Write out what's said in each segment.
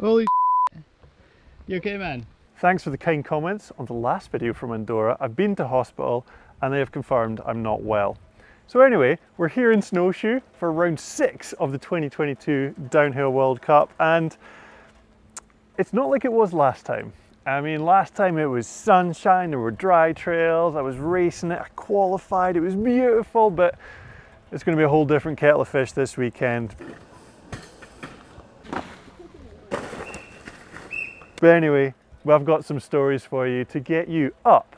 Holy you okay, man? Thanks for the kind comments on the last video from Andorra. I've been to hospital and they have confirmed I'm not well. So anyway, we're here in Snowshoe for round 6 of the 2022 Downhill World Cup, and it's not like it was last time. I mean, last time it was sunshine, there were dry trails, I was racing it, I qualified, it was beautiful, but it's going to be a whole different kettle of fish this weekend. But anyway, I've got some stories for you to get you up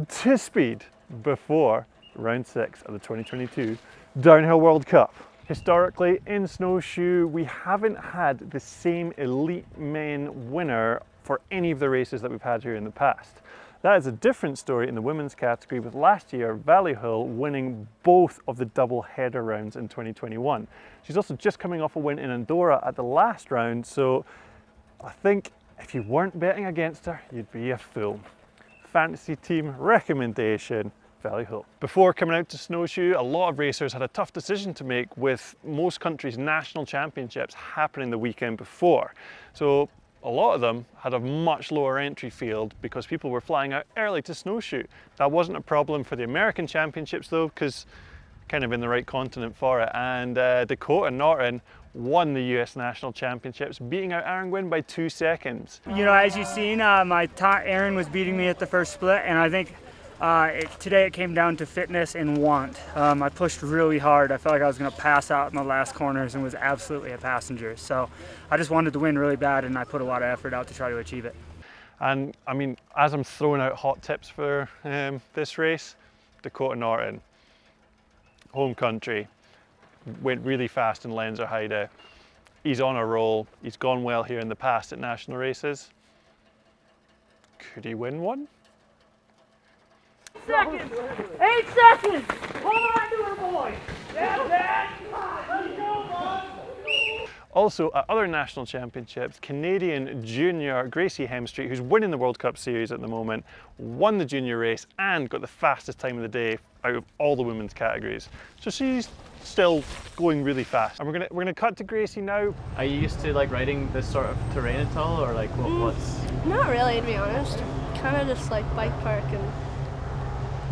to speed before round 6 of the 2022 Downhill World Cup. Historically in Snowshoe, we haven't had the same elite men winner for any of the races that we've had here in the past. That is a different story in the women's category, with last year Valley Hill winning both of the double header rounds in 2021. She's also just coming off a win in Andorra at the last round, so I think if you weren't betting against her, you'd be a fool. Fantasy team recommendation, Valley Hill. Before coming out to Snowshoe, a lot of racers had a tough decision to make, with most countries' national championships happening the weekend before. So a lot of them had a much lower entry field because people were flying out early to Snowshoe. That wasn't a problem for the American championships though, because kind of in the right continent for it. And Dakota Norton won the US National Championships, beating out Aaron Gwynn by 2 seconds. You know, as you've seen, Aaron was beating me at the first split, and I think today it came down to fitness and want. I pushed really hard. I felt like I was going to pass out in the last corners and was absolutely a passenger. So I just wanted to win really bad, and I put a lot of effort out to try to achieve it. And I mean, as I'm throwing out hot tips for this race, Dakota Norton, home country, went really fast in Lenzerheide. He's on a roll. He's gone well here in the past at national races. Could he win one? 8 seconds! 8 seconds! Hold on to her, boy! That's it! Let's go, boys! Also at other national championships, Canadian junior Gracie Hemstreet, who's winning the World Cup Series at the moment, won the junior race and got the fastest time of the day out of all the women's categories. So she's still going really fast. And we're gonna cut to Gracie now. Are you used to like riding this sort of terrain at all, or like what's? Not really, to be honest. Kind of just like bike park and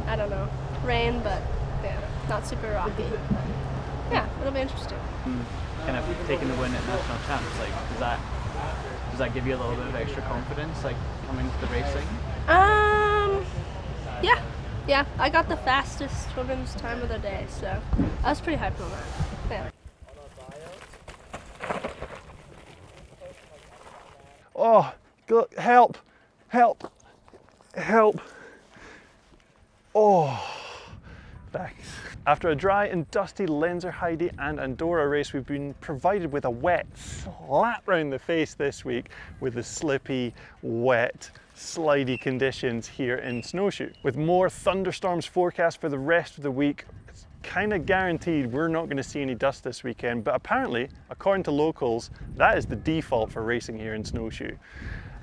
I don't know, rain, but yeah, not super rocky. Yeah, it'll be interesting. Kind of taking the win at national champs, like does that give you a little bit of extra confidence, like coming to the racing? Yeah, I got the fastest women's time of the day, so I was pretty hyped on that. Yeah. Oh, help, help, help. Oh, thanks. After a dry and dusty Lenzerheide and Andorra race, we've been provided with a wet slap round the face this week with the slippy, wet, slidey conditions here in Snowshoe. With more thunderstorms forecast for the rest of the week, it's kind of guaranteed we're not going to see any dust this weekend, but apparently, according to locals, that is the default for racing here in Snowshoe.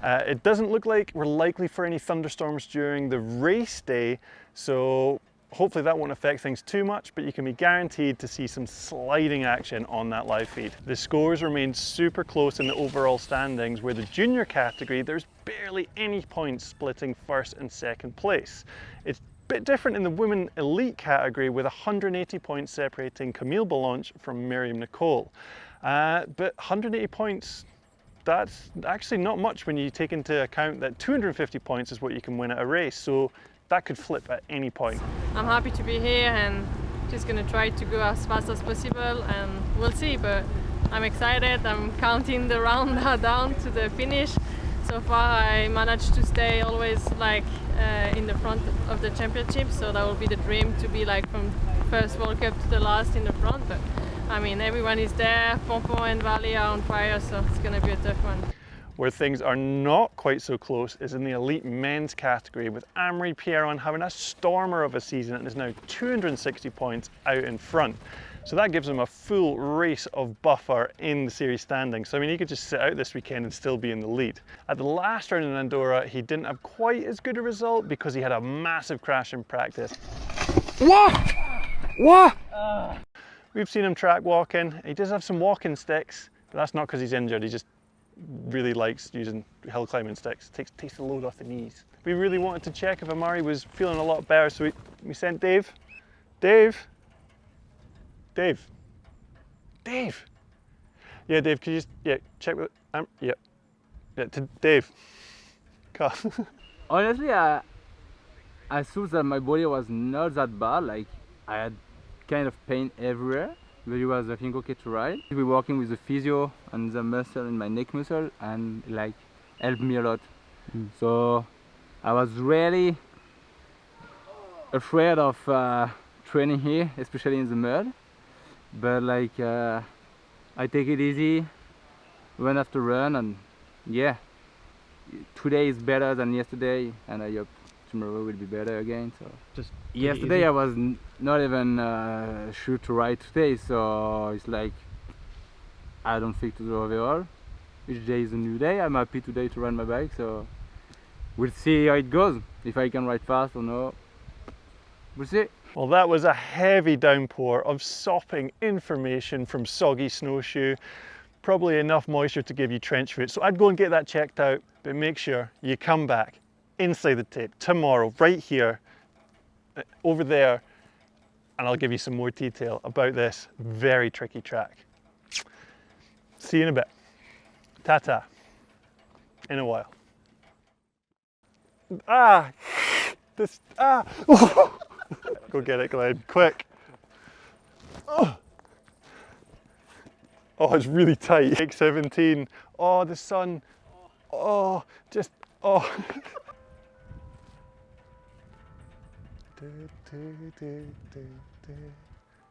It doesn't look like we're likely for any thunderstorms during the race day, so hopefully that won't affect things too much, but you can be guaranteed to see some sliding action on that live feed. The scores remain super close in the overall standings, where the junior category, there's barely any points splitting first and second place. It's a bit different in the women elite category, with 180 points separating Camille Balanche from Miriam Nicole. But 180 points, that's actually not much when you take into account that 250 points is what you can win at a race. So that could flip at any point. I'm happy to be here and just gonna try to go as fast as possible, and we'll see, but I'm excited. I'm counting the round down to the finish. So far I managed to stay always like in the front of the championship, so that will be the dream, to be like from first World Cup to the last in the front. But I mean, everyone is there. Pompon and Valley are on fire, so it's gonna be a tough one. Where things are not quite so close is in the elite men's category, with Amaury Pierron having a stormer of a season and is now 260 points out in front. So that gives him a full race of buffer in the series standings. So I mean, he could just sit out this weekend and still be in the lead. At the last round in Andorra, he didn't have quite as good a result because he had a massive crash in practice. What? What? We've seen him track walking. He does have some walking sticks, but that's not because he's injured. He just really likes using hill climbing sticks. Takes the load off the knees. We really wanted to check if Amari was feeling a lot better, so we sent Dave. Dave? Dave? Dave? Yeah, Dave, could you just, check with, yeah, to Dave. Come. Honestly, I thought that my body was not that bad. Like, I had kind of pain everywhere, but it was, I think, okay to ride. We're working with the physio and the muscle in my neck muscle, and like helped me a lot. So I was really afraid of training here, especially in the mud. But like, I take it easy, run after run, and yeah, today is better than yesterday, and I hope tomorrow will be better again. So Just yesterday I was not even sure to ride today, so it's like I don't think to the overall. Each day is a new day. I'm happy today to ride my bike, so we'll see how it goes. If I can ride fast or no, we'll see. Well, that was a heavy downpour of sopping information from soggy Snowshoe. Probably enough moisture to give you trench foot. So I'd go and get that checked out, but make sure you come back inside the tape tomorrow, right here, over there, and I'll give you some more detail about this very tricky track. See you in a bit. Ta-ta. In a while. Go get it, Glenn, quick. Oh, it's really tight. Take 17. Oh, the sun. Oh, just, oh.